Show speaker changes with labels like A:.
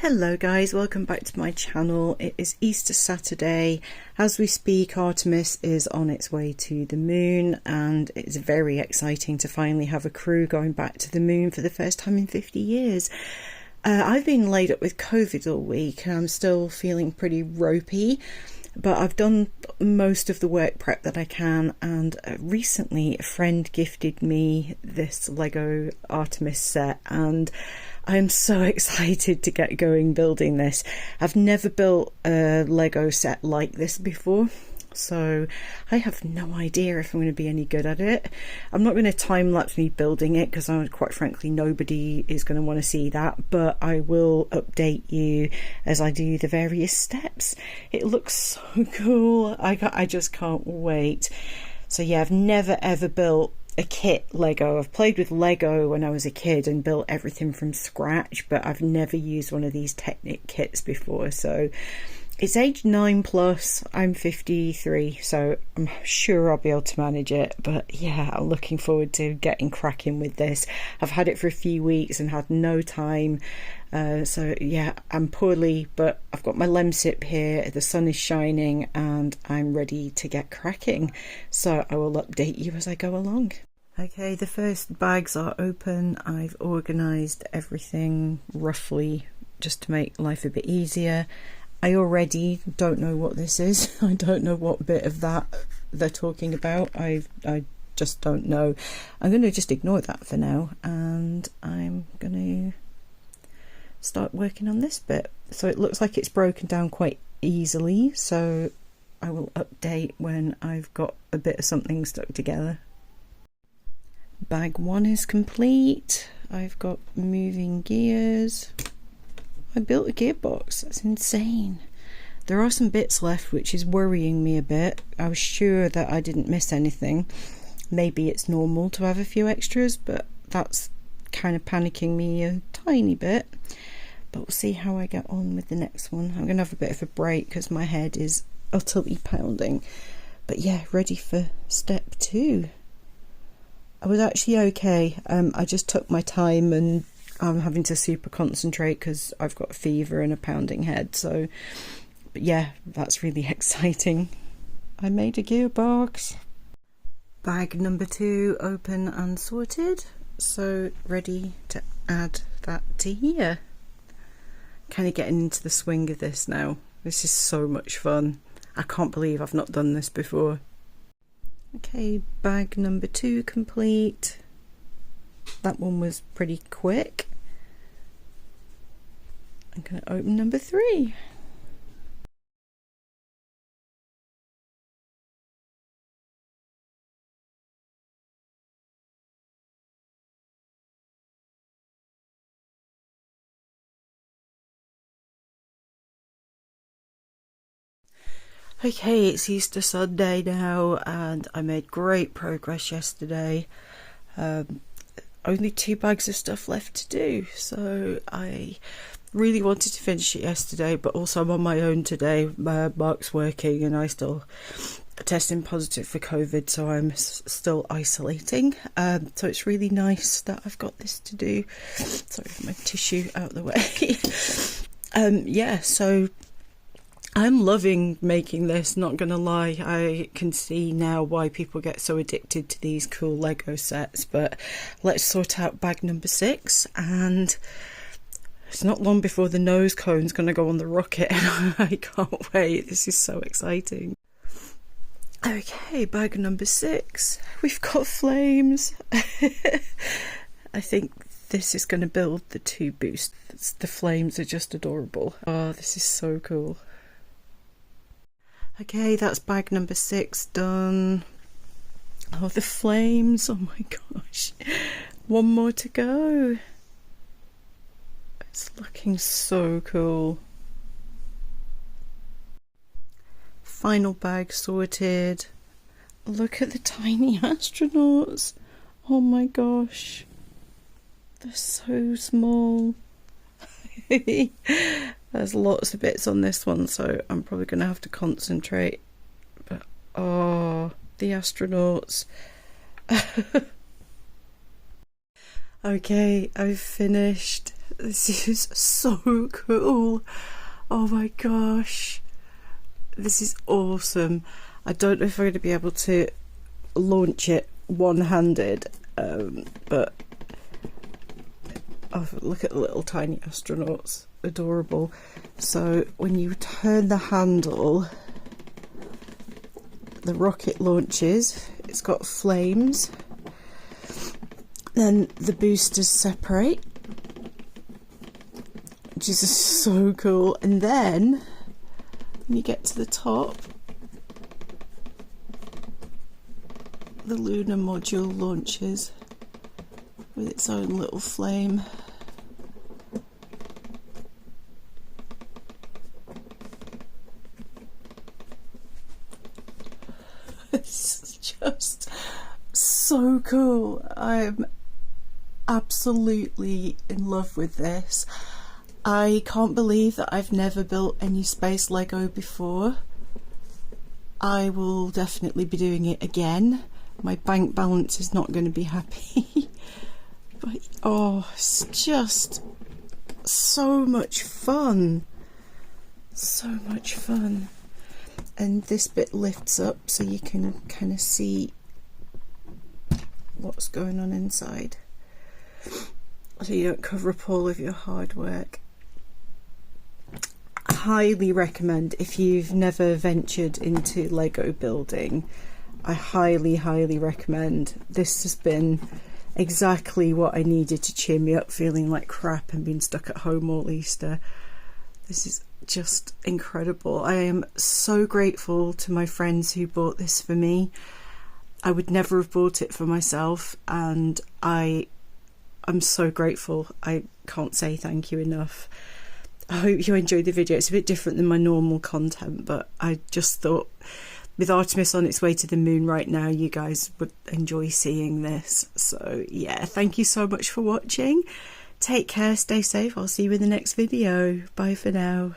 A: Hello guys, welcome back to my channel. It is Easter Saturday. As we speak, Artemis is on its way to the moon, and it's very exciting to finally have a crew going back to the moon for the first time in 50 years. I've been laid up with COVID all week and I'm still feeling pretty ropey, but I've done most of the work prep that I can, and recently a friend gifted me this LEGO Artemis set and I'm so excited to get going building this. I've never built a LEGO set like this before, so I have no idea if I'm going to be any good at it. I'm not going to time-lapse me building it because quite frankly nobody is going to want to see that, but I will update you as I do the various steps. It looks so cool. I just can't wait. So yeah, I've never ever built a kit Lego. I've played with Lego when I was a kid and built everything from scratch, but I've never used one of these Technic kits before. So it's age 9+, I'm 53, so I'm sure I'll be able to manage it. But yeah, I'm looking forward to getting cracking with this. I've had it for a few weeks and had no time. So yeah, I'm poorly, but I've got my lemsip here, the sun is shining and I'm ready to get cracking. So I will update you as I go along. Okay, the first bags are open. I've organised everything roughly just to make life a bit easier. I already don't know what this is. I don't know what bit of that they're talking about. I just don't know. I'm going to just ignore that for now, and I'm going to start working on this bit. So it looks like it's broken down quite easily, so I will update when I've got a bit of something stuck together. Bag 1 is complete. I've got moving gears. I built a gearbox. That's insane. There are some bits left, which is worrying me a bit. I was sure that I didn't miss anything. Maybe it's normal to have a few extras, but that's kind of panicking me a tiny bit. But we'll see how I get on with the next one. I'm going to have a bit of a break because my head is utterly pounding. But yeah, ready for step 2. I was actually okay. I just took my time and I'm having to super concentrate because I've got a fever and a pounding head. So, but yeah, that's really exciting. I made a gearbox. Bag number 2 open and sorted. So ready to add that to here. Kind of getting into the swing of this now. This is so much fun. I can't believe I've not done this before. Okay, bag number 2 complete. That one was pretty quick. I'm going to open number 3. Okay, it's Easter Sunday now and I made great progress yesterday. Only 2 bags of stuff left to do, so I really wanted to finish it yesterday, but also I'm on my own today. Mark's working and I still testing positive for COVID, so I'm still isolating. So it's really nice that I've got this to do. Sorry for my tissue out of the way. Yeah, so I'm loving making this, not gonna lie. I can see now why people get so addicted to these cool Lego sets, but let's sort out bag number 6, and it's not long before the nose cone's gonna go on the rocket and I can't wait. This is so exciting. Okay, bag number 6. We've got flames. I think this is going to build the 2 boosts. The flames are just adorable. Oh, this is so cool. Okay, that's bag number 6 done. Oh, the flames. Oh my gosh. One more to go. It's looking so cool. Final bag sorted. Look at the tiny astronauts. Oh my gosh. They're so small. There's lots of bits on this one, so I'm probably going to have to concentrate. But oh, the astronauts. Okay, I've finished. This is so cool. Oh my gosh. This is awesome. I don't know if I'm going to be able to launch it one-handed, but oh, look at the little tiny astronauts. Adorable. So when you turn the handle, the rocket launches. It's got flames. Then the boosters separate, which is so cool. And then when you get to the top, the lunar module launches with its own little flame. It's just so cool. I'm absolutely in love with this. I can't believe that I've never built any space Lego before. I will definitely be doing it again. My bank balance is not going to be happy. But oh, it's just so much fun. So much fun. And this bit lifts up so you can kind of see what's going on inside, so you don't cover up all of your hard work. Highly recommend, if you've never ventured into Lego building, I highly recommend. This has been exactly what I needed to cheer me up, feeling like crap and being stuck at home all Easter. This is just incredible. I am so grateful to my friends who bought this for me. I would never have bought it for myself, and I'm so grateful. I can't say thank you enough. I hope you enjoyed the video. It's a bit different than my normal content, but I just thought with Artemis on its way to the moon right now, you guys would enjoy seeing this. So yeah, thank you so much for watching. Take care, stay safe. I'll see you in the next video. Bye for now.